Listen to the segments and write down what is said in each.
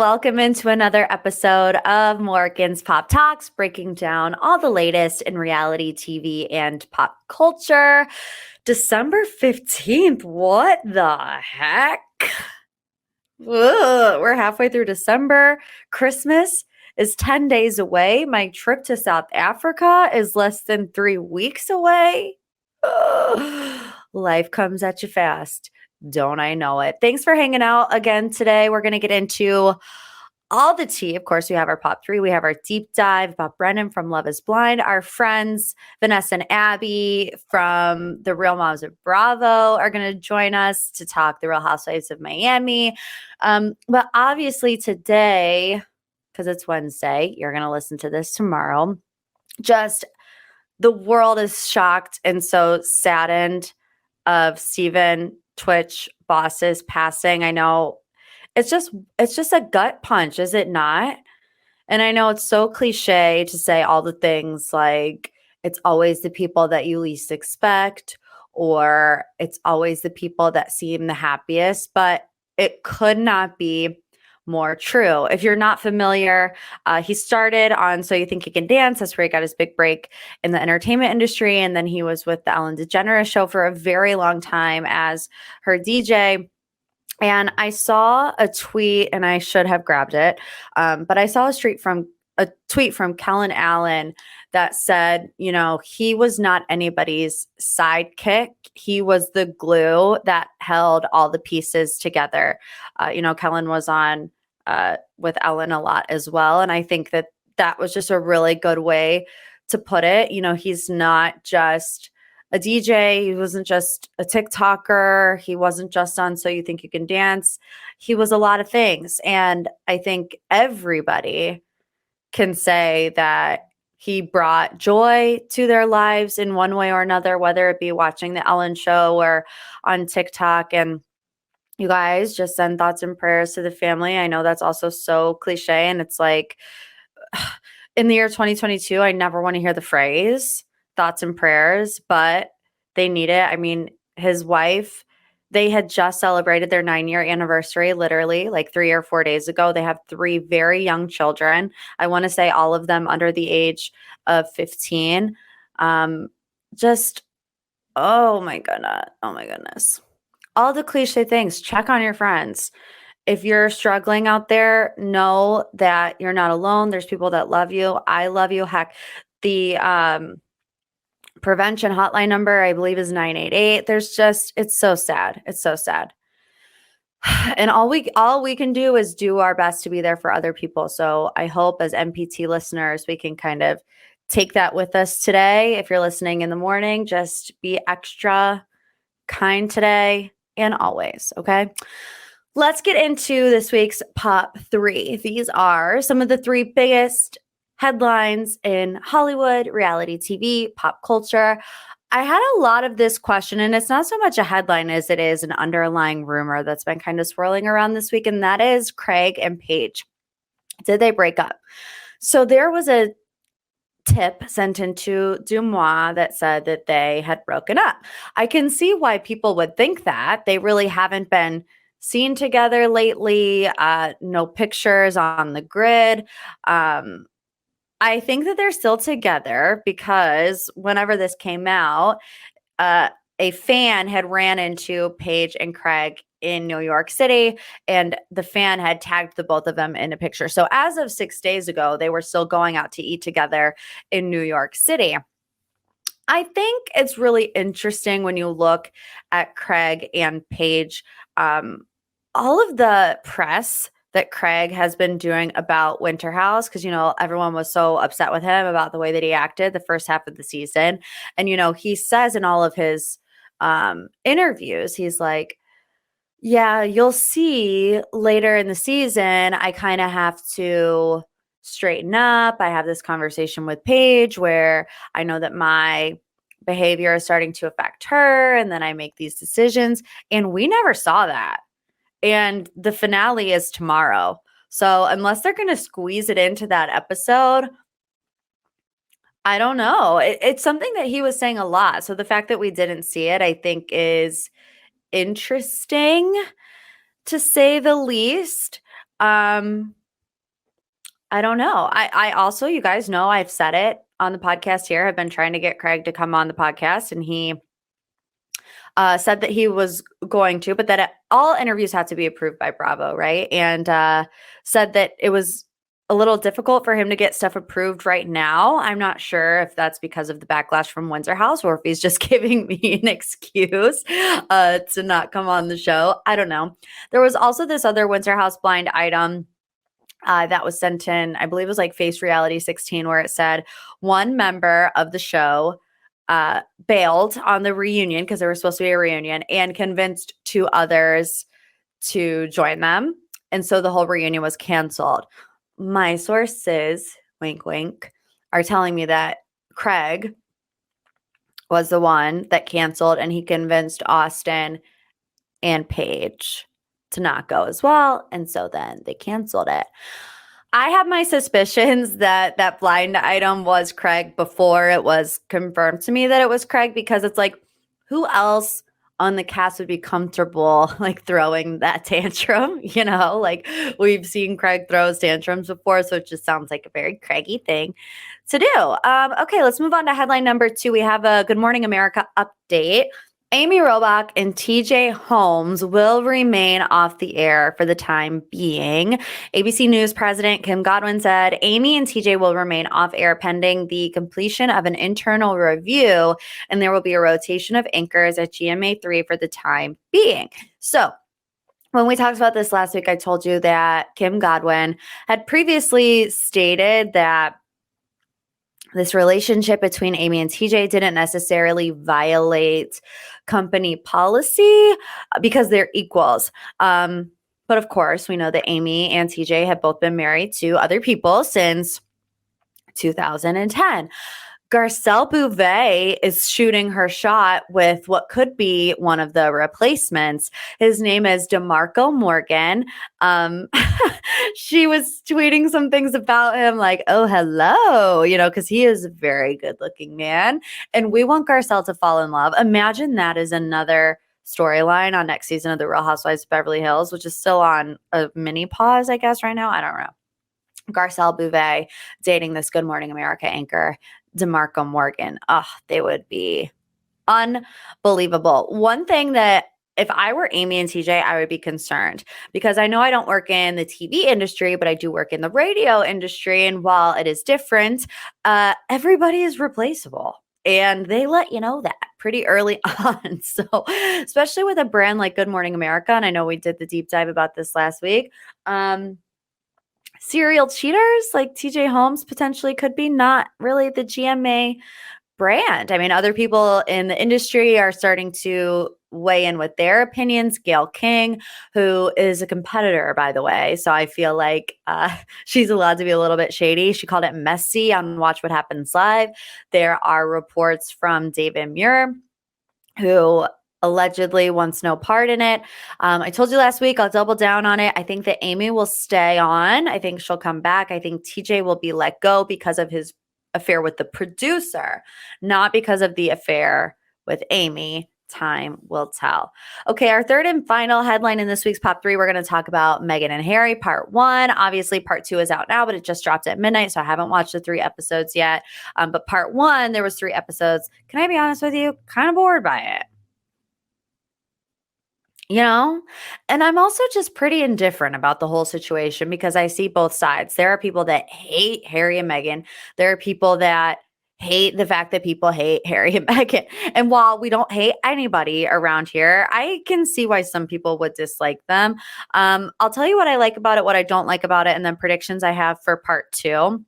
welcome into another episode of Morgan's Pop Talks, breaking down all the latest in reality TV and pop culture. December 15th, what the heck? Ugh, we're halfway through December. Christmas is 10 days away. My trip to South Africa is less than 3 weeks away. Ugh, life comes at you fast. Don't I know it? Thanks for hanging out again today. We're going to get into all the tea. Of course, we have our Pop 3. We have our deep dive about Brennan from Love is Blind. Our friends, Vanessa and Abby from the Real Moms of Bravo are going to join us to talk the Real Housewives of Miami. But obviously today, because it's Wednesday, you're going to listen to this tomorrow. Just the world is shocked and so saddened of Steven Twitch Boss's passing. I know it's just a gut punch, is it not? And I know it's so cliche to say all the things like it's always the people that you least expect, or it's always the people that seem the happiest, but it could not be more true. If you're not familiar, he started on So You Think You Can Dance. That's where he got his big break in the entertainment industry. And then he was with the Ellen DeGeneres show for a very long time as her DJ. And I saw a tweet, and I should have grabbed it, but I saw a tweet from Kellen Allen that said, you know, he was not anybody's sidekick. He was the glue that held all the pieces together. Kellen was on with Ellen a lot as well. And I think that was just a really good way to put it. You know, he's not just a DJ. He wasn't just a TikToker. He wasn't just on So You Think You Can Dance. He was a lot of things. And I think everybody can say that he brought joy to their lives in one way or another, whether it be watching the Ellen show or on TikTok. And you guys just send thoughts and prayers to the family. I know that's also so cliche. And it's like in the year 2022, I never want to hear the phrase thoughts and prayers, but they need it. I mean, his wife, they had just celebrated their 9-year anniversary, literally like 3 or 4 days ago. They have 3 very young children. I want to say all of them under the age of 15. Oh my goodness. Oh my goodness. All the cliche things. Check on your friends. If you're struggling out there, know that you're not alone. There's people that love you. I love you. Heck, the prevention hotline number, I believe, is 988. It's so sad. It's so sad. And all we can do is do our best to be there for other people. So I hope as MPT listeners, we can kind of take that with us today. If you're listening in the morning, just be extra kind today and always, okay? Let's get into this week's Pop 3. These are some of the 3 biggest headlines in Hollywood, reality TV, pop culture. I had a lot of this question, and it's not so much a headline as it is an underlying rumor that's been kind of swirling around this week, and that is Craig and Paige. Did they break up? So there was a tip sent into Dumois that said that they had broken up. I can see why people would think that. They really haven't been seen together lately. No pictures on the grid. I think that they're still together because whenever this came out, a fan had ran into Paige and Craig in New York City, and the fan had tagged the both of them in a picture. So as of 6 days ago, they were still going out to eat together in New York City. I think it's really interesting when you look at Craig and Paige, all of the press that Craig has been doing about Winter House, because, you know, everyone was so upset with him about the way that he acted the first half of the season. And, you know, he says in all of his interviews, he's like, yeah, you'll see later in the season, I kind of have to straighten up. I have this conversation with Paige where I know that my behavior is starting to affect her, and then I make these decisions. And we never saw that. And the finale is tomorrow. So unless they're going to squeeze it into that episode, I don't know. It's something that he was saying a lot. So the fact that we didn't see it, I think, is interesting, to say the least. I don't know. I also, you guys know, I've said it on the podcast here. I've been trying to get Craig to come on the podcast, and he said that he was going to, but that all interviews had to be approved by Bravo, right? And said that it was a little difficult for him to get stuff approved right now. I'm not sure if that's because of the backlash from Windsor House or if he's just giving me an excuse to not come on the show. I don't know. There was also this other Windsor House blind item that was sent in, I believe it was like Face Reality 16, where it said one member of the show bailed on the reunion because there was supposed to be a reunion and convinced two others to join them. And so the whole reunion was canceled. My sources, wink, wink, are telling me that Craig was the one that canceled and he convinced Austin and Paige to not go as well. And so then they canceled it. I have my suspicions that that blind item was Craig before it was confirmed to me that it was Craig, because it's like, who else on the cast would be comfortable like throwing that tantrum? You know, like we've seen Craig throw his tantrums before, so it just sounds like a very Craigy thing to do. Okay, let's move on to headline number 2. We have a Good Morning America update. Amy Robach and TJ Holmes will remain off the air for the time being. ABC News President Kim Godwin said Amy and TJ will remain off air pending the completion of an internal review, and there will be a rotation of anchors at GMA3 for the time being. So, when we talked about this last week, I told you that Kim Godwin had previously stated that this relationship between Amy and TJ didn't necessarily violate company policy because they're equals. But of course, we know that Amy and TJ have both been married to other people since 2010. Garcelle Bouvet is shooting her shot with what could be one of the replacements. His name is DeMarco Morgan. She was tweeting some things about him like, oh, hello, you know, because he is a very good looking man. And we want Garcelle to fall in love. Imagine that is another storyline on next season of The Real Housewives of Beverly Hills, which is still on a mini pause, I guess, right now. I don't know. Garcelle Bouvet dating this Good Morning America anchor, DeMarco Morgan. Oh, they would be unbelievable. One thing that if I were Amy and TJ, I would be concerned because I know I don't work in the TV industry, but I do work in the radio industry. And while it is different, everybody is replaceable. And they let you know that pretty early on. So, especially with a brand like Good Morning America, and I know we did the deep dive about this last week. Serial cheaters like TJ Holmes potentially could be not really the GMA brand. I mean, other people in the industry are starting to weigh in with their opinions. Gayle King, who is a competitor, by the way. So I feel like she's allowed to be a little bit shady. She called it messy on Watch What Happens Live. There are reports from David Muir, who allegedly wants no part in it. I told you last week, I'll double down on it. I think that Amy will stay on. I think she'll come back. I think TJ will be let go because of his affair with the producer, not because of the affair with Amy. Time will tell. Okay, our third and final headline in this week's Pop 3, we're going to talk about Meghan and Harry, part 1. Obviously, part 2 is out now, but it just dropped at midnight, so I haven't watched the 3 episodes yet. But part 1, there was 3 episodes. Can I be honest with you? Kind of bored by it. You know, and I'm also just pretty indifferent about the whole situation because I see both sides. There are people that hate Harry and Meghan. There are people that hate the fact that people hate Harry and Meghan. And while we don't hate anybody around here, I can see why some people would dislike them. I'll tell you what I like about it, what I don't like about it, and then predictions I have for part 2.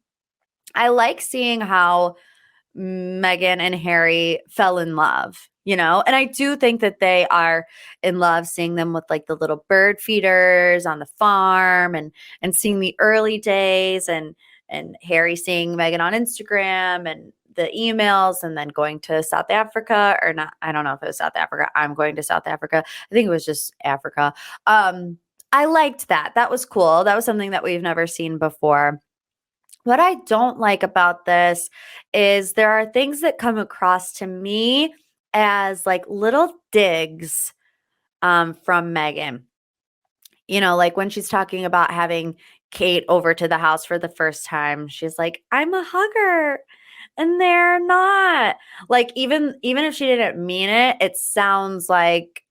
I like seeing how Meghan and Harry fell in love, you know, and I do think that they are in love, seeing them with like the little bird feeders on the farm and seeing the early days and Harry seeing Meghan on Instagram and the emails and then going to South Africa or not. I don't know if it was South Africa. I'm going to South Africa. I think it was just Africa. I liked that. That was cool. That was something that we've never seen before. What I don't like about this is there are things that come across to me as like little digs from Meghan. like when she's talking about having Kate over to the house for the first time, she's like, I'm a hugger. And they're not. Like, even if she didn't mean it, it sounds like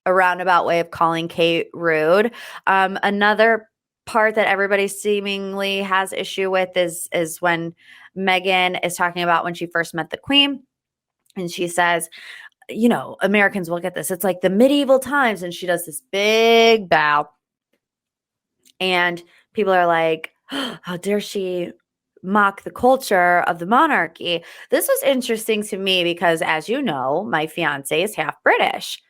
a roundabout way of calling Kate rude. Another part that everybody seemingly has issue with is when Meghan is talking about when she first met the Queen. And she says, Americans will get this. It's like the medieval times. And she does this big bow. And people are like, how dare she mock the culture of the monarchy? This was interesting to me because, as you know, my fiance is half British.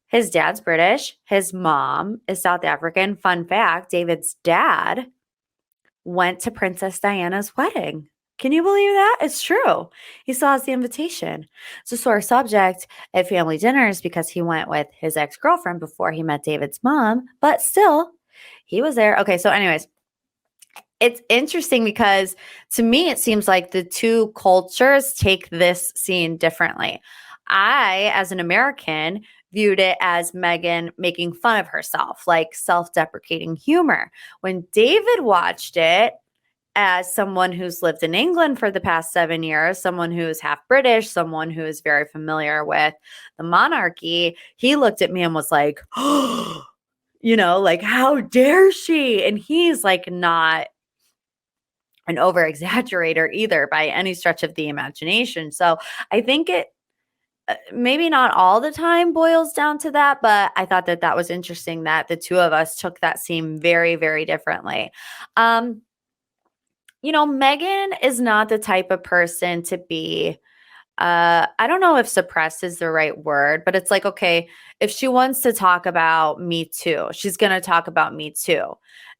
His dad's British. His mom is South African. Fun fact, David's dad went to Princess Diana's wedding. Can you believe that? It's true. He still has the invitation. It's a sore subject at family dinners because he went with his ex-girlfriend before he met David's mom, but still, he was there. Okay, so anyways, it's interesting because to me, it seems like the two cultures take this scene differently. I, as an American, viewed it as Meghan making fun of herself, like self-deprecating humor. When David watched it, as someone who's lived in England for the past 7 years, someone who's half British, someone who is very familiar with the monarchy, he looked at me and was like, like, how dare she? And he's like not an over exaggerator either by any stretch of the imagination. So I think it maybe not all the time boils down to that, but I thought that was interesting that the two of us took that scene very, very differently. Meghan is not the type of person to be, I don't know if suppressed is the right word, but it's like, okay, if she wants to talk about Me Too, she's going to talk about Me Too.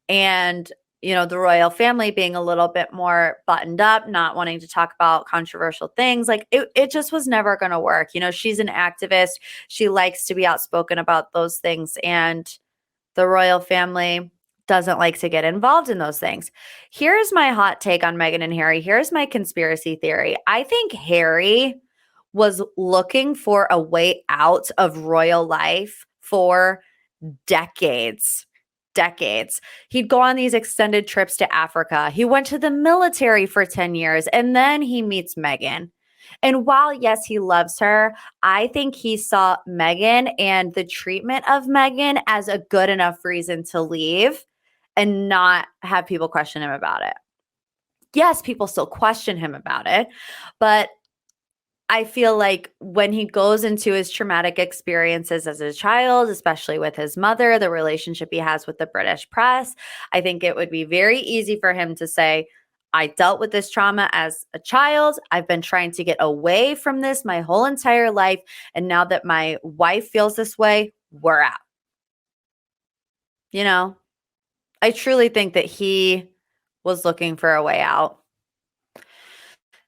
And, the royal family being a little bit more buttoned up, not wanting to talk about controversial things, like it just was never going to work. She's an activist. She likes to be outspoken about those things. And the royal family doesn't like to get involved in those things. Here's my hot take on Meghan and Harry. Here's my conspiracy theory. I think Harry was looking for a way out of royal life for decades. He'd go on these extended trips to Africa. He went to the military for 10 years, and then he meets Meghan. And while, yes, he loves her, I think he saw Meghan and the treatment of Meghan as a good enough reason to leave and not have people question him about it. Yes, people still question him about it, but I feel like when he goes into his traumatic experiences as a child, especially with his mother, the relationship he has with the British press, I think it would be very easy for him to say, I dealt with this trauma as a child. I've been trying to get away from this my whole entire life. And now that my wife feels this way, we're out. I truly think that he was looking for a way out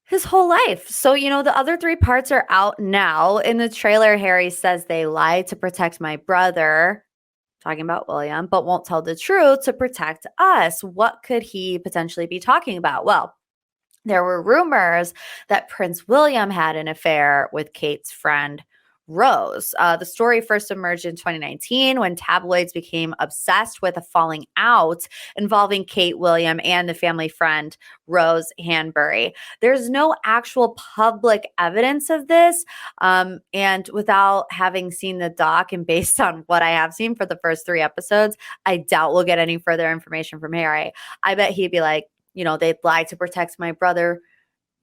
his whole life. So, the other 3 parts are out now. In the trailer, Harry says they lied to protect my brother, talking about William, but won't tell the truth to protect us. What could he potentially be talking about? Well, there were rumors that Prince William had an affair with Kate's friend, Rose. The story first emerged in 2019 when tabloids became obsessed with a falling out involving Kate, William, and the family friend, Rose Hanbury. There's no actual public evidence of this. And without having seen the doc and based on what I have seen for the first 3 episodes, I doubt we'll get any further information from Harry. I bet he'd be like, they'd lie to protect my brother,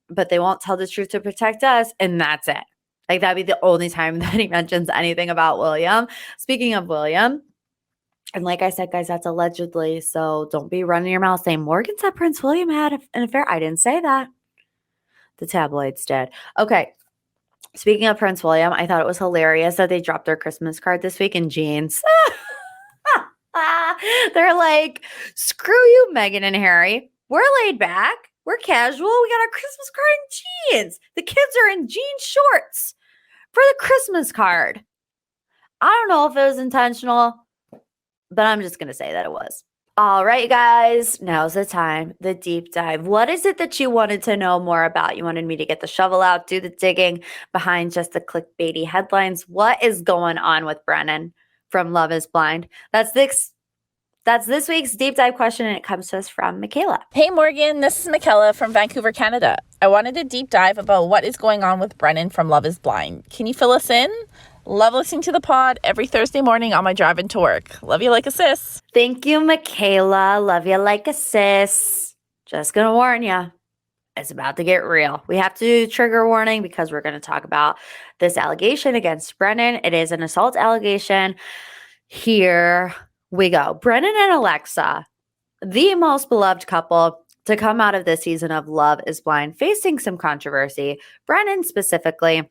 but they won't tell the truth to protect us. And that's it. Like, that'd be the only time that he mentions anything about William. Speaking of William, and like I said, guys, that's allegedly. So don't be running your mouth saying Morgan said Prince William had an affair. I didn't say that. The tabloids did. Okay. Speaking of Prince William, I thought it was hilarious that they dropped their Christmas card this week in jeans. They're like, screw you, Meghan and Harry. We're laid back. We're casual. We got our Christmas card in jeans. The kids are in jean shorts for the Christmas card. I don't know if it was intentional, but I'm just going to say that it was. All right, guys, now's the time, the deep dive. What is it that you wanted to know more about? You wanted me to get the shovel out, do the digging behind just the clickbaity headlines. What is going on with Brennan from Love is Blind? That's the That's this week's deep dive question, and it comes to us from Michaela. Hey, Morgan. This is Michaela from Vancouver, Canada. I wanted to deep dive about what is going on with Brennan from Love is Blind. Can you fill us in? Love listening to the pod every Thursday morning on my drive into work. Love you like a sis. Thank you, Michaela. Love you like a sis. Just going to warn you, it's about to get real. We have to do trigger warning because we're going to talk about this allegation against Brennan. It is an assault allegation. Here we go. Brennan and Alexa, the most beloved couple to come out of this season of Love is Blind, facing some controversy. Brennan specifically,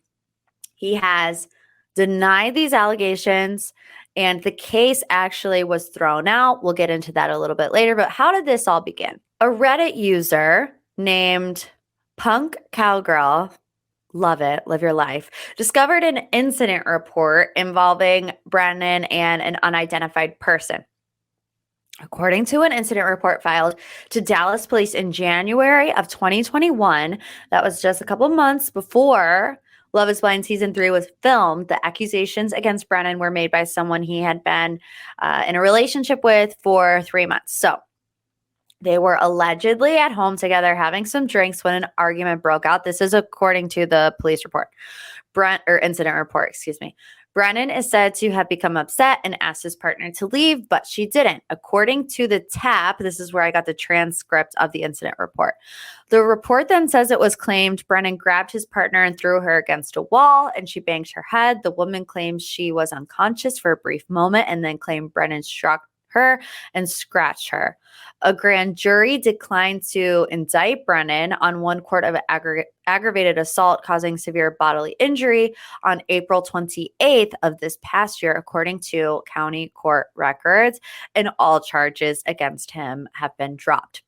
he has denied these allegations, and the case actually was thrown out. We'll get into that a little bit later, but how did this all begin? A Reddit user named Punk Cowgirl, love it, live your life, discovered an incident report involving Brennan and an unidentified person. According to an incident report filed to Dallas police in January of 2021, that was just a couple months before Love is Blind Season 3 was filmed, the accusations against Brennan were made by someone he had been in a relationship with for 3 months. So they were allegedly at home together having some drinks when an argument broke out. This is according to the police report, incident report, excuse me. Brennan is said to have become upset and asked his partner to leave, but she didn't. According to the TAP, this is where I got the transcript of the incident report. The report then says it was claimed Brennan grabbed his partner and threw her against a wall, and she banged her head. The woman claims she was unconscious for a brief moment and then claimed Brennan struck her and scratched her. A grand jury declined to indict Brennan on one count of aggravated assault causing severe bodily injury on April 28th of this past year, according to county court records, and all charges against him have been dropped.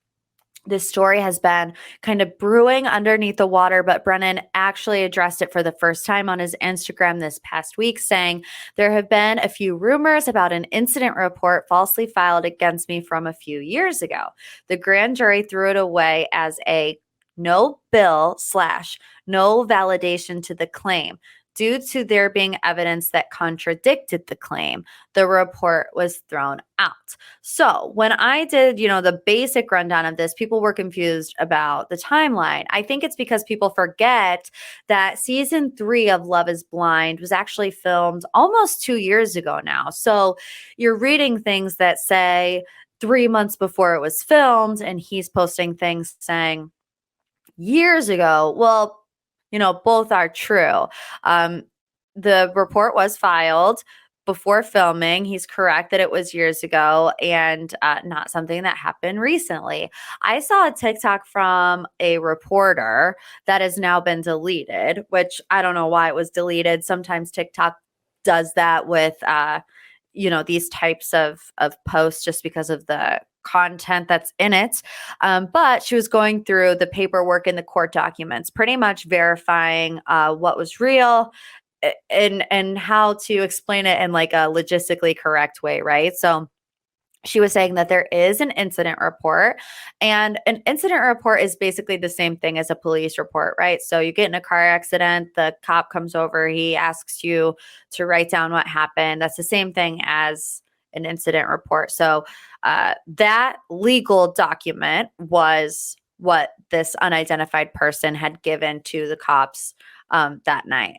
This story has been kind of brewing underneath the water, but Brennan actually addressed it for the first time on his Instagram this past week, saying, "There have been a few rumors about an incident report falsely filed against me from a few years ago. The grand jury threw it away as a no bill / no validation to the claim. Due to there being evidence that contradicted the claim, the report was thrown out." So when I did, the basic rundown of this, people were confused about the timeline. I think it's because people forget that season 3 of Love is Blind was actually filmed almost 2 years ago now. So you're reading things that say 3 months before it was filmed, and he's posting things saying years ago. Well, both are true. The report was filed before filming. He's correct that it was years ago and not something that happened recently. I saw a TikTok from a reporter that has now been deleted, which I don't know why it was deleted. Sometimes TikTok does that with, these types of posts just because of the content that's in it. But she was going through the paperwork and the court documents, pretty much verifying what was real and how to explain it in like a logistically correct way, right? So she was saying that there is an incident report, and an incident report is basically the same thing as a police report, right? So you get in a car accident, the cop comes over, he asks you to write down what happened. That's the same thing as an incident report. So that legal document was what this unidentified person had given to the cops that night.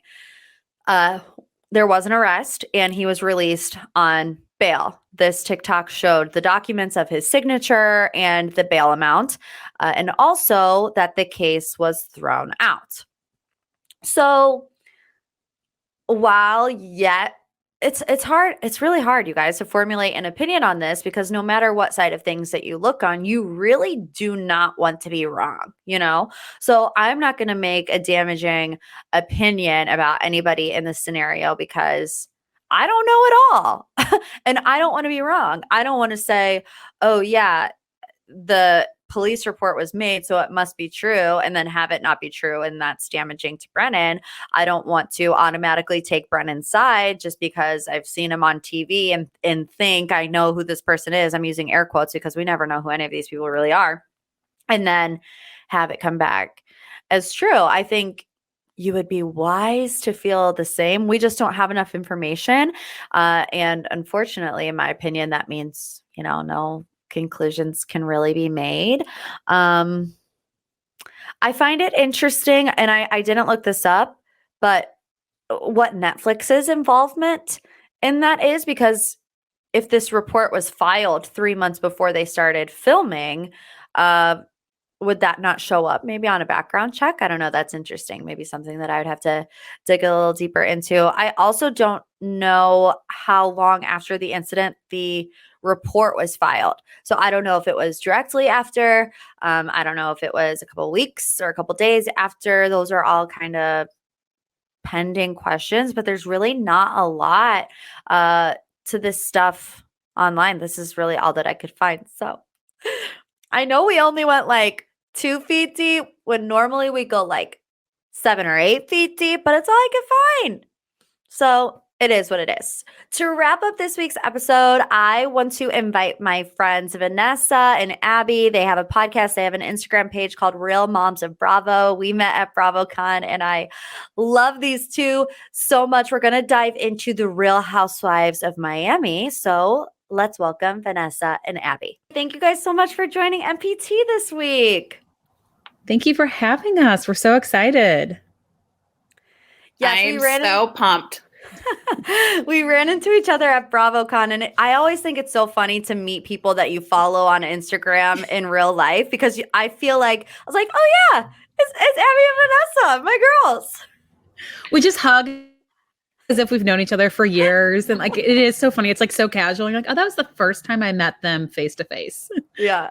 There was an arrest and he was released on bail. This TikTok showed the documents of his signature and the bail amount, and also that the case was thrown out. So while yet it's hard, it's really hard, you guys, to formulate an opinion on this, because no matter what side of things that you look on, you really do not want to be wrong, So I'm not going to make a damaging opinion about anybody in this scenario because I don't know it all. And I don't want to be wrong. I don't want to say, oh yeah, the police report was made, so it must be true, and then have it not be true, and that's damaging to Brennan. I don't want to automatically take Brennan's side just because I've seen him on TV and think I know who this person is. I'm using air quotes because we never know who any of these people really are, and then have it come back as true. I think you would be wise to feel the same. We just don't have enough information. And unfortunately, in my opinion, that means no conclusions can really be made. I find it interesting, and I didn't look this up, but what Netflix's involvement in that is, because if this report was filed 3 months before they started filming, would that not show up maybe on a background check? I don't know. That's interesting. Maybe something that I would have to dig a little deeper into. I also don't know how long after the incident the report was filed. So I don't know if it was directly after. I don't know if it was a couple of weeks or a couple of days after. Those are all kind of pending questions, but there's really not a lot to this stuff online. This is really all that I could find. So I know we only went like 2 feet deep when normally we go like 7 or 8 feet deep, but it's all I could find. So it is what it is. To wrap up this week's episode, I want to invite my friends Vanessa and Abby. They have a podcast. They have an Instagram page called Real Moms of Bravo. We met at BravoCon, and I love these two so much. We're going to dive into the Real Housewives of Miami. So let's welcome Vanessa and Abby. Thank you guys so much for joining MPT this week. Thank you for having us. We're so excited. Yes, I'm so pumped. We ran into each other at BravoCon, and I always think it's so funny to meet people that you follow on Instagram in real life, because I feel like I was like, oh yeah, it's Abby and Vanessa, my girls. We just hug as if we've known each other for years, and like it is so funny. It's like so casual. You're like, oh, that was the first time I met them face to face. Yeah.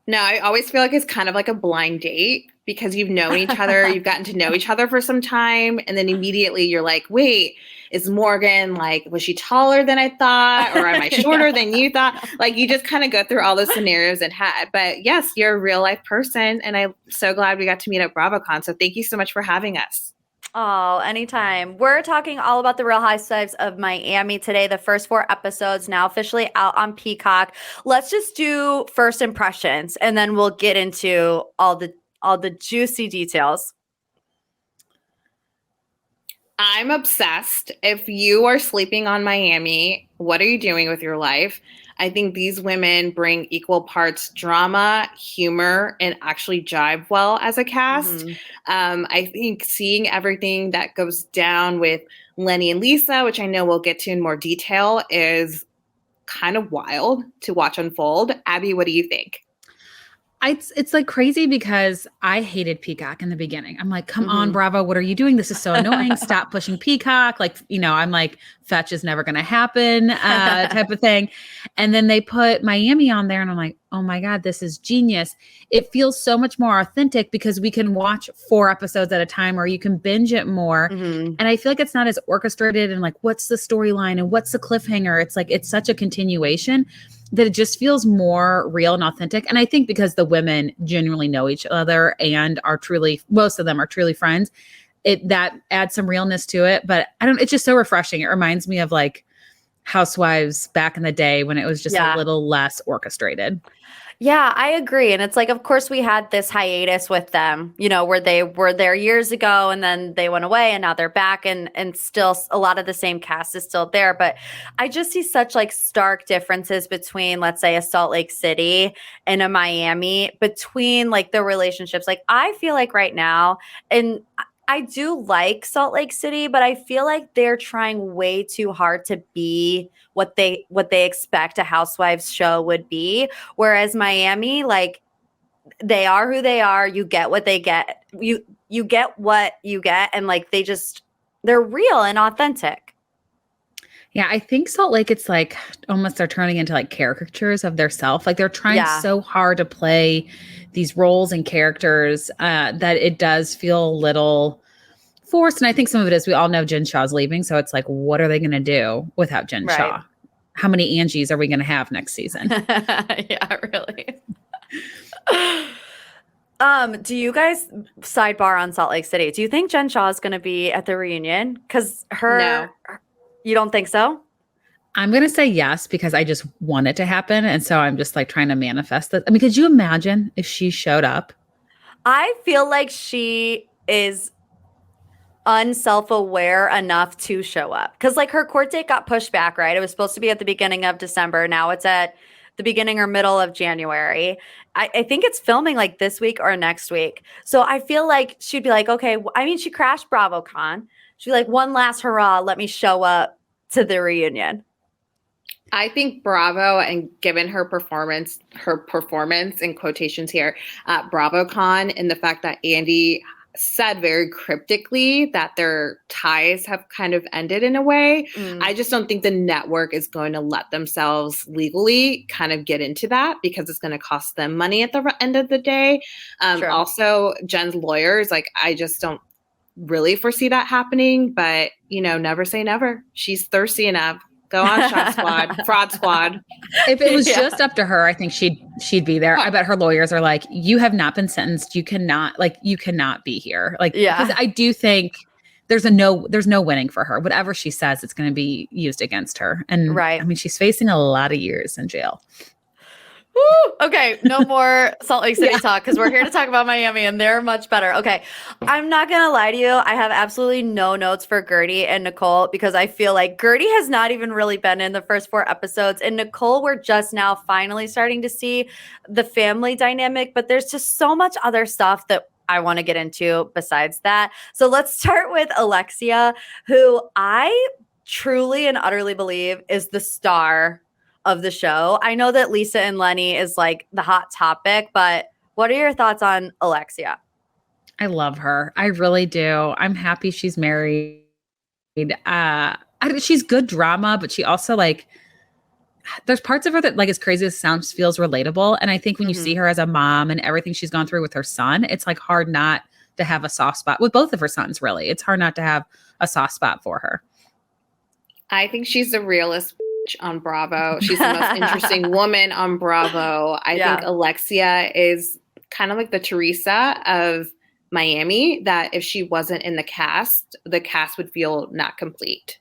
No, I always feel like it's kind of like a blind date, because you've known each other, you've gotten to know each other for some time, and then immediately you're like, wait, is Morgan, like, was she taller than I thought, or am I shorter than you thought? Like, you just kind of go through all those scenarios in head. But yes, you're a real life person, and I'm so glad we got to meet at BravoCon. So thank you so much for having us. Oh, anytime. We're talking all about the Real Housewives of Miami today. The first 4 episodes now officially out on Peacock. Let's just do first impressions, and then we'll get into all the juicy details. I'm obsessed. If you are sleeping on Miami, what are you doing with your life? I think these women bring equal parts drama, humor, and actually jive well as a cast. I think seeing everything that goes down with Lenny and Lisa, which I know we'll get to in more detail, is kind of wild to watch unfold. Abby, what do you think? It's like crazy, because I hated Peacock in the beginning. I'm like, come on, Bravo, what are you doing? This is so annoying. Stop pushing Peacock. Like, I'm like, fetch is never going to happen type of thing. And then they put Miami on there, and I'm like, oh my God, this is genius. It feels so much more authentic, because we can watch 4 episodes at a time, or you can binge it more. And I feel like it's not as orchestrated, and like, what's the storyline and what's the cliffhanger? It's like, it's such a continuation that it just feels more real and authentic. And I think because the women genuinely know each other and are truly, most of them are truly friends, that adds some realness to it. But it's just so refreshing. It reminds me of like Housewives back in the day, when it was just a little less orchestrated. Yeah, I agree. And it's like, of course, we had this hiatus with them, where they were there years ago, and then they went away, and now they're back, and still a lot of the same cast is still there. But I just see such like stark differences between, let's say, a Salt Lake City and a Miami, between like the relationships. Like, I feel like right now, and I do like Salt Lake City, but I feel like they're trying way too hard to be what they expect a Housewives show would be. Whereas Miami, like, they are who they are. You get what they get. You get what you get, and like they're real and authentic. Yeah, I think Salt Lake, it's like almost they're turning into like caricatures of their self. Like, they're trying so hard to play these roles and characters that it does feel a little forced. And I think some of it is, we all know Jen Shaw's leaving. So it's like, what are they going to do without Jen Shaw? How many Angies are we going to have next season? Yeah, really. Do you guys, sidebar on Salt Lake City, do you think Jen Shaw is going to be at the reunion? Because you don't think so? I'm going to say yes, because I just want it to happen. And so I'm just like trying to manifest it. I mean, could you imagine if she showed up? I feel like she is unself-aware enough to show up. Because like her court date got pushed back, right? It was supposed to be at the beginning of December. Now it's at the beginning or middle of January. I think it's filming like this week or next week. So I feel like she'd be like, okay, I mean, she crashed BravoCon. She'd be like, one last hurrah, let me show up to the reunion. I think Bravo, and given her performance in quotations here at BravoCon, and the fact that Andy said very cryptically that their ties have kind of ended in a way, I just don't think the network is going to let themselves legally kind of get into that, because it's going to cost them money at the end of the day. Also, Jen's lawyers, like, I just don't really foresee that happening, but never say never. She's thirsty enough. Go on, Shot Squad, Fraud Squad. If it was just up to her, I think she'd be there. I bet her lawyers are like, you have not been sentenced. You cannot be here. Like, because I do think there's no winning for her. Whatever she says, it's going to be used against her. And I mean, she's facing a lot of years in jail. Woo! Okay, no more Salt Lake City talk, because we're here to talk about Miami, and they're much better. Okay, I'm not going to lie to you. I have absolutely no notes for Gertie and Nicole, because I feel like Gertie has not even really been in the first 4 episodes, and Nicole, we're just now finally starting to see the family dynamic, but there's just so much other stuff that I want to get into besides that. So let's start with Alexia, who I truly and utterly believe is the star of the show. I know that Lisa and Lenny is like the hot topic, but what are your thoughts on Alexia? I love her. I really do. I'm happy she's married. She's good drama, but she also there's parts of her that, like, as crazy as it sounds, feels relatable. And I think when you see her as a mom and everything she's gone through with her son, it's like hard not to have a soft spot with both of her sons. Really, it's hard not to have a soft spot for her. I think she's the realest on Bravo. She's the most interesting woman on Bravo. I think Alexia is kind of like the Teresa of Miami, that if she wasn't in the cast would feel not complete.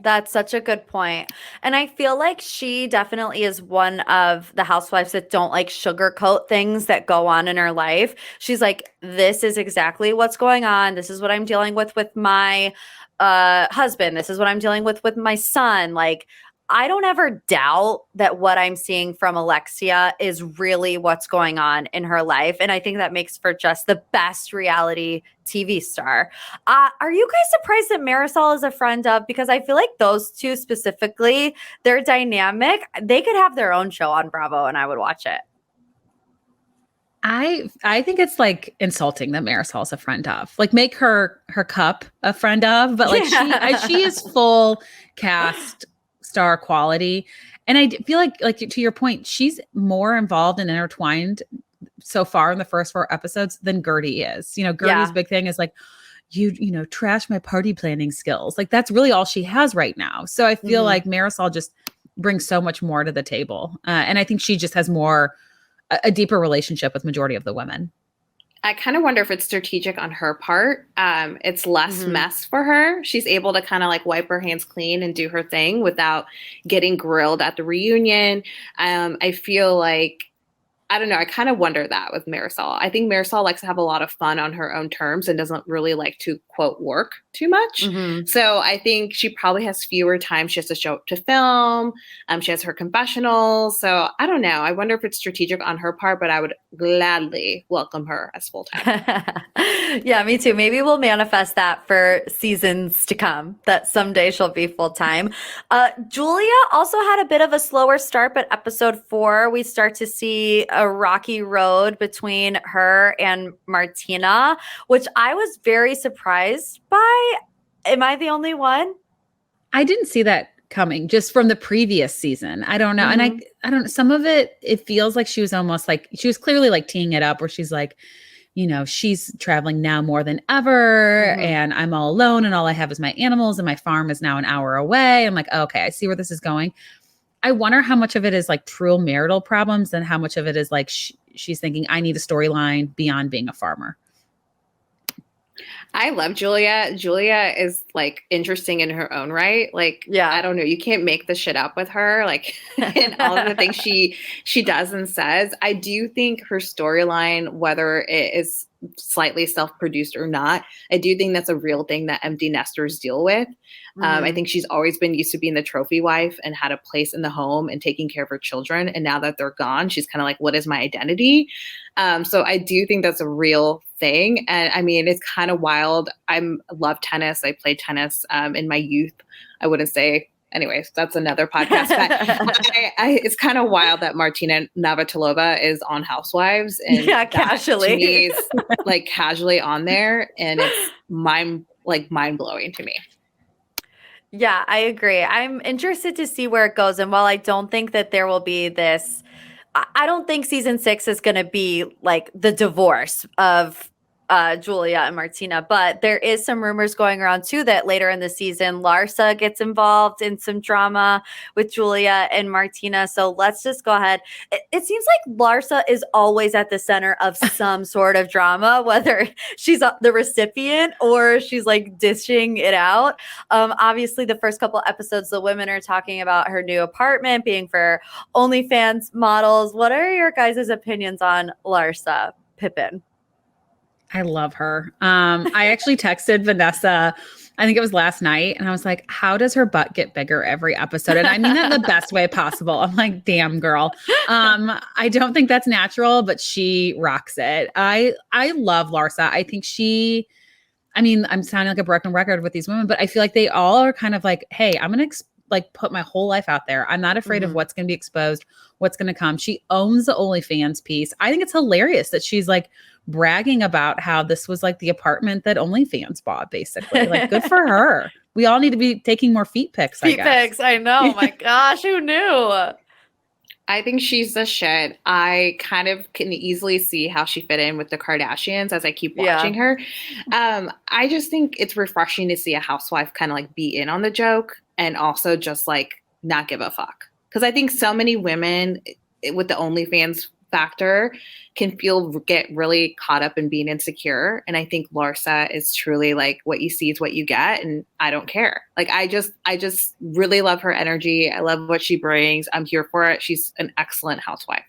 That's such a good point. And I feel like she definitely is one of the housewives that don't like sugarcoat things that go on in her life. She's like, this is exactly what's going on. This is what I'm dealing with my husband. This is what I'm dealing with my son. Like, I don't ever doubt that what I'm seeing from Alexia is really what's going on in her life. And I think that makes for just the best reality TV star. Are you guys surprised that Marisol is a friend of? Because I feel like those two specifically, their dynamic, they could have their own show on Bravo and I would watch it. I think it's like insulting that Marisol's a friend of. Like, make her cup a friend of, but like she is full cast star quality. And I feel like to your point, she's more involved and intertwined so far in the first 4 episodes than Gertie is. Gertie's big thing is like, you trash my party planning skills. Like, that's really all she has right now. So I feel like Marisol just brings so much more to the table. And I think she just has a deeper relationship with majority of the women. I kind of wonder if it's strategic on her part. It's less mess for her. She's able to kind of like wipe her hands clean and do her thing without getting grilled at the reunion. I feel like, I don't know, I kind of wonder that with Marisol. I think Marisol likes to have a lot of fun on her own terms and doesn't really like to, quote, work too much. So I think she probably has fewer times she has to show up to film. She has her confessionals. So I don't know. I wonder if it's strategic on her part, but I would gladly welcome her as full-time. Yeah, me too. Maybe we'll manifest that for seasons to come, that someday she'll be full-time. Julia also had a bit of a slower start, but episode 4, we start to see a rocky road between her and Martina, which I was very surprised by. Am I the only one? I didn't see that coming just from the previous season. I don't know. And I don't know. Some of it feels like she was almost like, she was clearly like teeing it up where she's like, she's traveling now more than ever and I'm all alone and all I have is my animals and my farm is now an hour away. I'm like, okay, I see where this is going. I wonder how much of it is like true marital problems and how much of it is like she's thinking, I need a storyline beyond being a farmer. I love Julia. Julia is like interesting in her own right. Like, Yeah. I don't know, you can't make the shit up with her. Like, and all of the things she does and says. I do think her storyline, whether it is slightly self-produced or not, I do think that's a real thing that empty nesters deal with. I think she's always been used to being the trophy wife and had a place in the home and taking care of her children. And now that they're gone, she's kind of like, what is my identity? So I do think that's a real thing. And I mean, it's kind of wild. I love tennis. I played tennis in my youth. I wouldn't say, anyways, that's another podcast. But it's kind of wild that Martina Navratilova is on Housewives. And casually. To me is like casually on there. And it's mind blowing to me. Yeah, I agree. I'm interested to see where it goes. And while I don't think that there will be this, I don't think season 6 is going to be like the divorce of Julia and Martina, but there is some rumors going around too that later in the season, Larsa gets involved in some drama with Julia and Martina. So let's just go ahead. It seems like Larsa is always at the center of some sort of drama, whether she's the recipient or she's like dishing it out. Obviously, the first couple episodes, the women are talking about her new apartment being for OnlyFans models. What are your guys' opinions on Larsa Pippen? I love her. I actually texted Vanessa, I think it was last night, and I was like, how does her butt get bigger every episode? And I mean that in the best way possible. I'm like, damn, girl. I don't think that's natural, but she rocks it. I love Larsa. I think I'm sounding like a broken record with these women, but I feel like they all are kind of like, hey, I'm going to put my whole life out there. I'm not afraid of what's going to be exposed, what's going to come. She owns the OnlyFans piece. I think it's hilarious that she's like bragging about how this was like the apartment that OnlyFans bought, basically. Like, good for her. We all need to be taking more feet pics. Feet pics. I know. My gosh, who knew? I think she's the shit. I kind of can easily see how she fit in with the Kardashians as I keep watching her. I just think it's refreshing to see a housewife kind of like be in on the joke and also just like not give a fuck. Because I think so many women with the OnlyFans factor can get really caught up in being insecure. And I think Larsa is truly like, what you see is what you get. And I don't care. Like, I just really love her energy. I love what she brings. I'm here for it. She's an excellent housewife.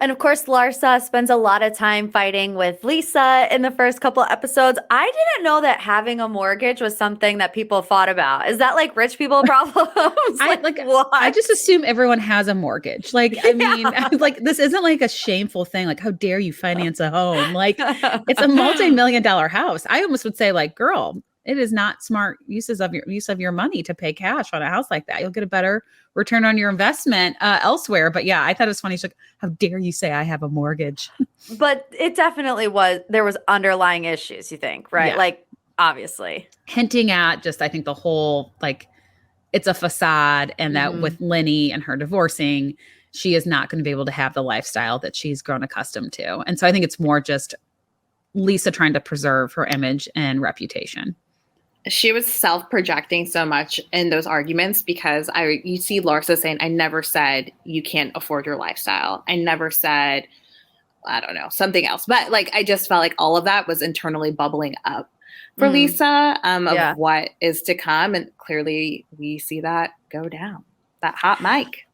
And of course, Larsa spends a lot of time fighting with Lisa in the first couple of episodes. I didn't know that having a mortgage was something that people fought about. Is that like rich people problems? I just assume everyone has a mortgage. Like, I mean, like, this isn't like a shameful thing. Like, how dare you finance a home? Like, it's a multi-million-dollar house. I almost would say, like, girl, it is not smart use of your money to pay cash on a house like that. You'll get a better return on your investment elsewhere. But yeah, I thought it was funny. She's like, how dare you say I have a mortgage? But it definitely there was underlying issues, you think, right? Yeah. Like, obviously. Hinting at just, I think the whole, like, it's a facade, and that with Lenny and her divorcing, she is not going to be able to have the lifestyle that she's grown accustomed to. And so I think it's more just Lisa trying to preserve her image and reputation. She was self-projecting so much in those arguments because you see Larsa saying, I never said you can't afford your lifestyle. I never said, I don't know, something else. But like, I just felt like all of that was internally bubbling up for Lisa of what is to come. And clearly we see that go down, that hot mic.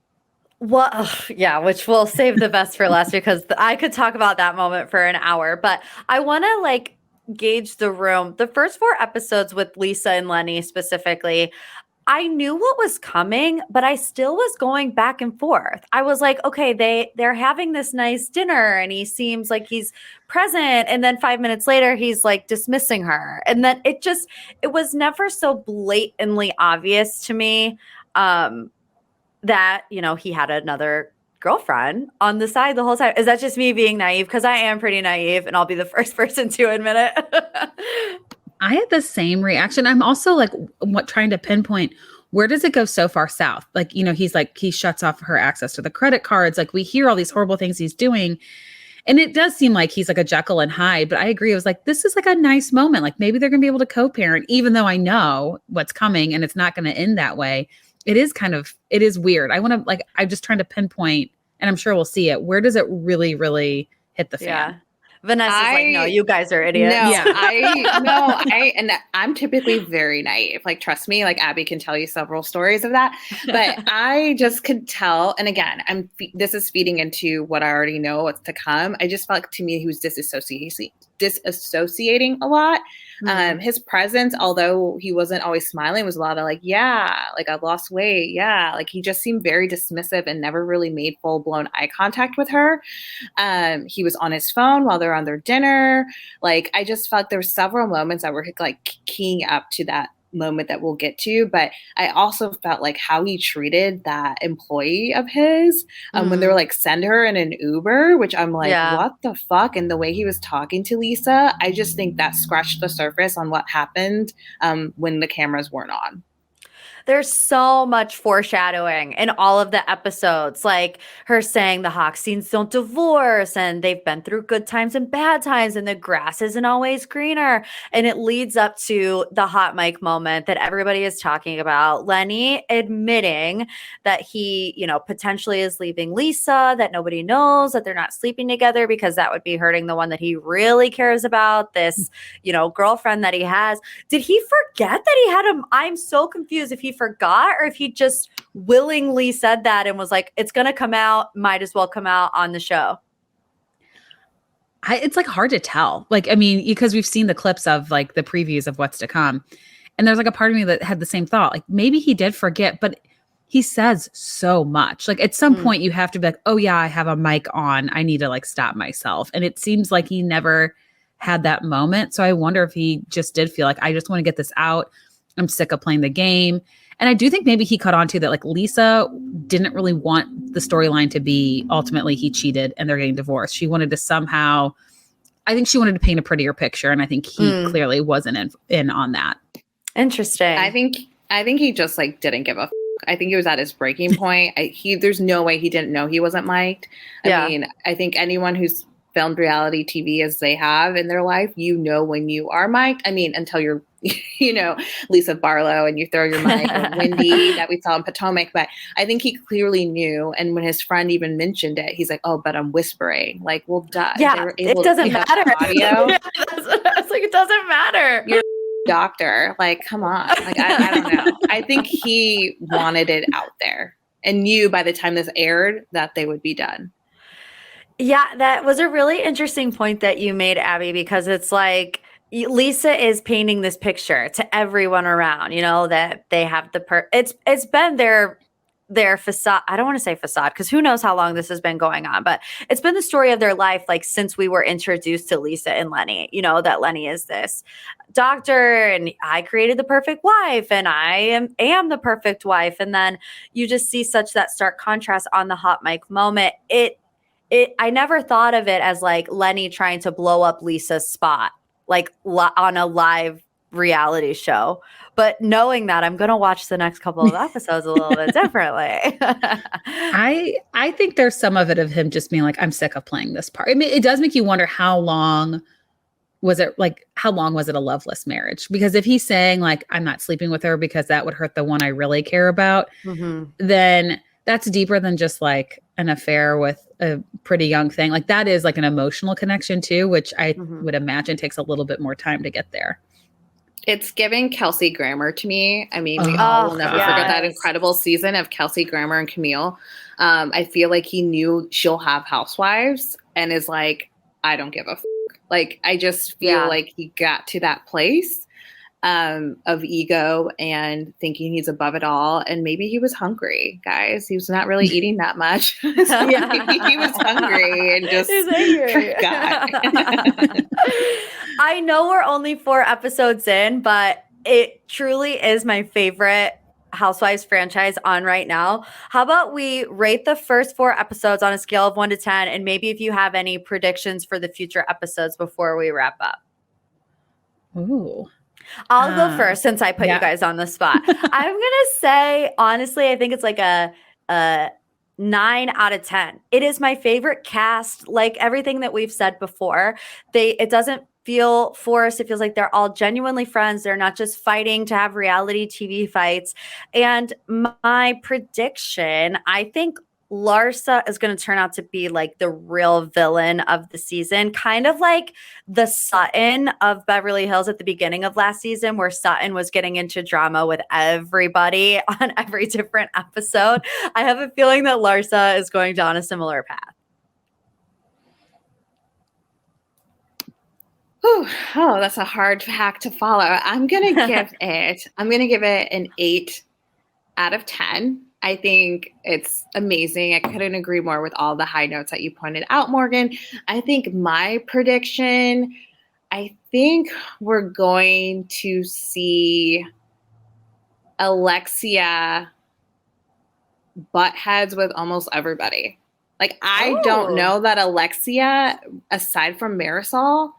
Well, yeah, which we'll save the best for last because I could talk about that moment for an hour. But I want to gauge the room. The first 4 episodes with Lisa and Lenny specifically, I knew what was coming, but I still was going back and forth. I was like, okay, they're having this nice dinner and he seems like he's present. And then 5 minutes later, he's like dismissing her. And then it was never so blatantly obvious to me that, he had another girlfriend on the side the whole time. Is that just me being naive? Because I am pretty naive and I'll be the first person to admit it. I had the same reaction. I'm also trying to pinpoint, where does it go so far south? Like, he shuts off her access to the credit cards. Like, we hear all these horrible things he's doing. And it does seem like he's like a Jekyll and Hyde, but I agree. It was like, this is like a nice moment. Like, maybe they're going to be able to co-parent, even though I know what's coming and it's not going to end that way. It is weird. I'm just trying to pinpoint, and I'm sure we'll see it. Where does it really, really hit the fan? Yeah. Vanessa's like, no, you guys are idiots. No, Yeah. I'm typically very naive. Like, trust me, like Abby can tell you several stories of that. But I just could tell. And again, this is feeding into what I already know, what's to come. I just felt like, to me, he was disassociating a lot. His presence, although he wasn't always smiling, was a lot of like, yeah, like I've lost weight. Yeah. Like he just seemed very dismissive and never really made full blown eye contact with her. He was on his phone while they're on their dinner. Like, I just felt there were several moments that were like keying up to that moment that we'll get to. But I also felt like how he treated that employee of his when they were like, send her in an Uber, which I'm like, what the fuck? And the way he was talking to Lisa, I just think that scratched the surface on what happened when the cameras weren't on. There's so much foreshadowing in all of the episodes, like her saying the Hochsteins don't divorce and they've been through good times and bad times and the grass isn't always greener. And it leads up to the hot mic moment that everybody is talking about. Lenny admitting that he, potentially is leaving Lisa, that nobody knows, that they're not sleeping together because that would be hurting the one that he really cares about, this, girlfriend that he has. Did he forget that he had I'm so confused if he forgot or if he just willingly said that and was like, it's going to come out, might as well come out on the show. It's like hard to tell. Like, I mean, because we've seen the clips of like the previews of what's to come. And there's like a part of me that had the same thought. Like maybe he did forget, but he says so much. Like at some point you have to be like, oh yeah, I have a mic on. I need to like stop myself. And it seems like he never had that moment. So I wonder if he just did feel like, I just want to get this out. I'm sick of playing the game. And I do think maybe he caught on to that. Like Lisa didn't really want the storyline to be ultimately he cheated and they're getting divorced. She wanted to somehow, I think she wanted to paint a prettier picture. And I think he clearly wasn't in on that. Interesting. I think he just like didn't give a f- I think he was at his breaking point. There's no way he didn't know he wasn't mic'd. I mean, I think anyone who's filmed reality TV as they have in their life, when you are mic'd. I mean, until you're, Lisa Barlow and you throw your mic, or Wendy that we saw in Potomac. But I think he clearly knew. And when his friend even mentioned it, he's like, oh, but I'm whispering. Like, well, duh. Yeah, it doesn't matter. Audio. I was like, it doesn't matter. You're a doctor. Like, come on. Like, I don't know. I think he wanted it out there and knew by the time this aired that they would be done. Yeah, that was a really interesting point that you made, Abby, because it's like Lisa is painting this picture to everyone around, that they have it's been their facade. I don't want to say facade because who knows how long this has been going on, but it's been the story of their life, like since we were introduced to Lisa and Lenny, that Lenny is this doctor and I created the perfect wife and I am the perfect wife. And then you just see such that stark contrast on the hot mic moment. I never thought of it as like Lenny trying to blow up Lisa's spot, like on a live reality show. But knowing that, I'm going to watch the next couple of episodes a little bit differently. I think there's some of it of him just being like, I'm sick of playing this part. I mean, it does make you wonder how long was it a loveless marriage? Because if he's saying like, I'm not sleeping with her because that would hurt the one I really care about, then that's deeper than just like an affair with a pretty young thing. Like that is like an emotional connection too, which I would imagine takes a little bit more time to get there. It's giving Kelsey Grammer to me. I mean, we all will never forget that incredible season of Kelsey Grammer and Camille. I feel like he knew she'll have housewives and is like, I don't give a f-. Like, I just feel like he got to that place of ego and thinking he's above it all. And maybe he was hungry, guys. He was not really eating that much. He was hungry and just forgot. I know we're only 4 episodes in, but it truly is my favorite Housewives franchise on right now. How about we rate the first 4 episodes on a scale of 1 to 10, and maybe if you have any predictions for the future episodes before we wrap up. Ooh. I'll go first since I put you guys on the spot. I'm going to say, honestly, I think it's like a 9 out of 10. It is my favorite cast, like everything that we've said before. It doesn't feel forced. It feels like they're all genuinely friends. They're not just fighting to have reality TV fights. And my prediction, I think Larsa is going to turn out to be like the real villain of the season, kind of like the Sutton of Beverly Hills at the beginning of last season, where Sutton was getting into drama with everybody on every different episode. I have a feeling that Larsa is going down a similar path. Whew. Oh, that's a hard hack to follow. I'm gonna give it an 8 out of 10. I think it's amazing. I couldn't agree more with all the high notes that you pointed out, Morgan. I think my prediction, I think we're going to see Alexia butt heads with almost everybody. Like, I don't know that Alexia, aside from Marisol,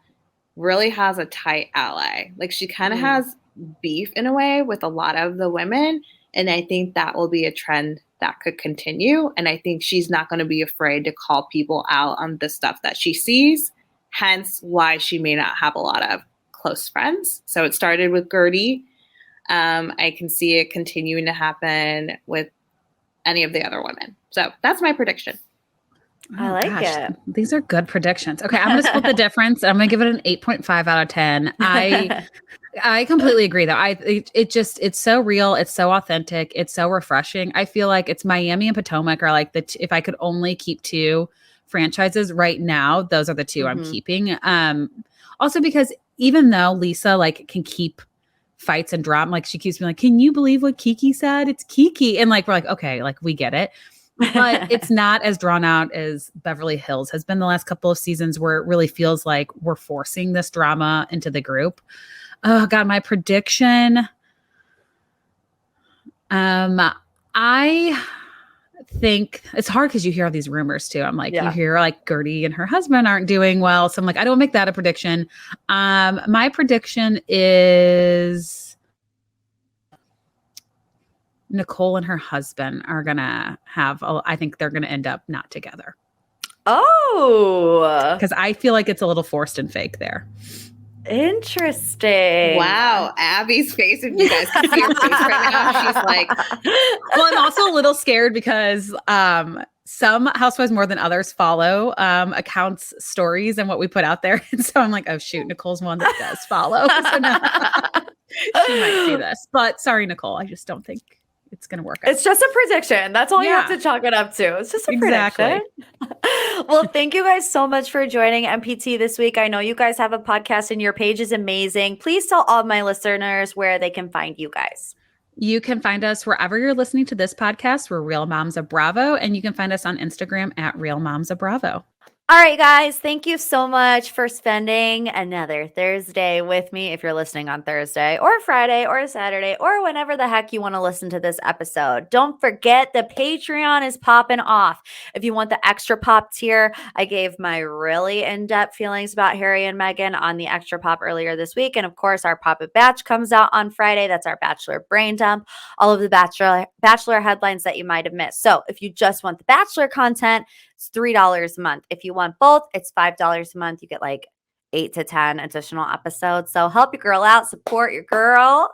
really has a tight ally. Like, she kind of has beef in a way with a lot of the women. And I think that will be a trend that could continue. And I think she's not going to be afraid to call people out on the stuff that she sees, hence why she may not have a lot of close friends. So it started with Gertie. I can see it continuing to happen with any of the other women. So that's my prediction. I like it. These are good predictions. Okay, I'm going to split the difference. I'm going to give it an 8.5 out of 10. I completely agree though. It's so real. It's so authentic. It's so refreshing. I feel like it's Miami and Potomac are like if I could only keep 2 franchises right now, those are the 2 I'm keeping. Also because even though Lisa like can keep fights and drama, like she keeps being like, can you believe what Kiki said? It's Kiki. And like, we're like, okay, like we get it. But it's not as drawn out as Beverly Hills has been the last couple of seasons, where it really feels like we're forcing this drama into the group. Oh God, my prediction. I think it's hard because you hear all these rumors too. I'm like, you hear like Gertie and her husband aren't doing well. So I'm like, I don't make that a prediction. My prediction is Nicole and her husband are going to I think they're going to end up not together. Oh. Because I feel like it's a little forced and fake there. Interesting. Wow. Abby's face, if you guys can see her face right now, she's like. Well, I'm also a little scared because some housewives more than others follow accounts, stories, and what we put out there. And so I'm like, oh, shoot, Nicole's one that does follow. So now she might see this. But sorry, Nicole, I just don't think it's going to work out. It's just a prediction. That's all you have to chalk it up to. It's just a prediction. Well, thank you guys so much for joining MPT this week. I know you guys have a podcast and your page is amazing. Please tell all of my listeners where they can find you guys. You can find us wherever you're listening to this podcast. We're Real Moms of Bravo. And you can find us on Instagram at Real Moms of Bravo. All right, guys, thank you so much for spending another Thursday with me. If you're listening on Thursday or Friday or Saturday or whenever the heck you want to listen to this episode, don't forget the Patreon is popping off. If you want the extra pop tier, I gave my really in-depth feelings about Harry and Meghan on the extra pop earlier this week. And of course, our Pop-It Batch comes out on Friday. That's our Bachelor Brain Dump, all of the Bachelor headlines that you might have missed. So if you just want the Bachelor content, it's $3 a month. If you want both, it's $5 a month. You get like 8 to 10 additional episodes. So help your girl out, support your girl,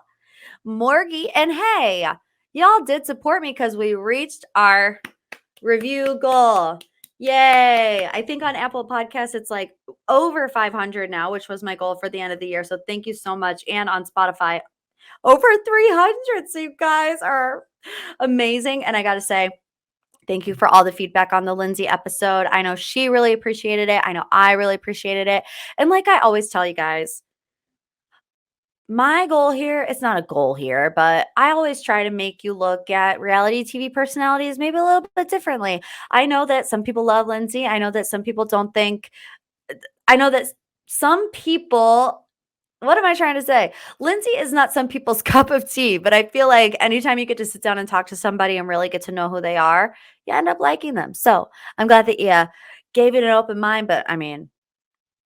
Morgie. And hey, y'all did support me because we reached our review goal. Yay. I think on Apple Podcasts, it's like over 500 now, which was my goal for the end of the year. So thank you so much. And on Spotify, over 300. So you guys are amazing. And I got to say, thank you for all the feedback on the Lindsay episode. I know she really appreciated it. I know I really appreciated it. And like I always tell you guys, my goal here, it's not a goal here, but I always try to make you look at reality TV personalities maybe a little bit differently. I know that some people love Lindsay. I know that some people don't think, I know that some people, what am I trying to say? Lindsay is not some people's cup of tea, but I feel like anytime you get to sit down and talk to somebody and really get to know who they are, you end up liking them. So I'm glad that you gave it an open mind, but I mean,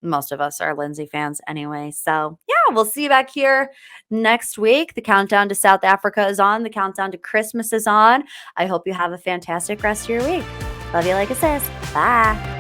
most of us are Lindsay fans anyway. So yeah, we'll see you back here next week. The countdown to South Africa is on. The countdown to Christmas is on. I hope you have a fantastic rest of your week. Love you like it says. Bye.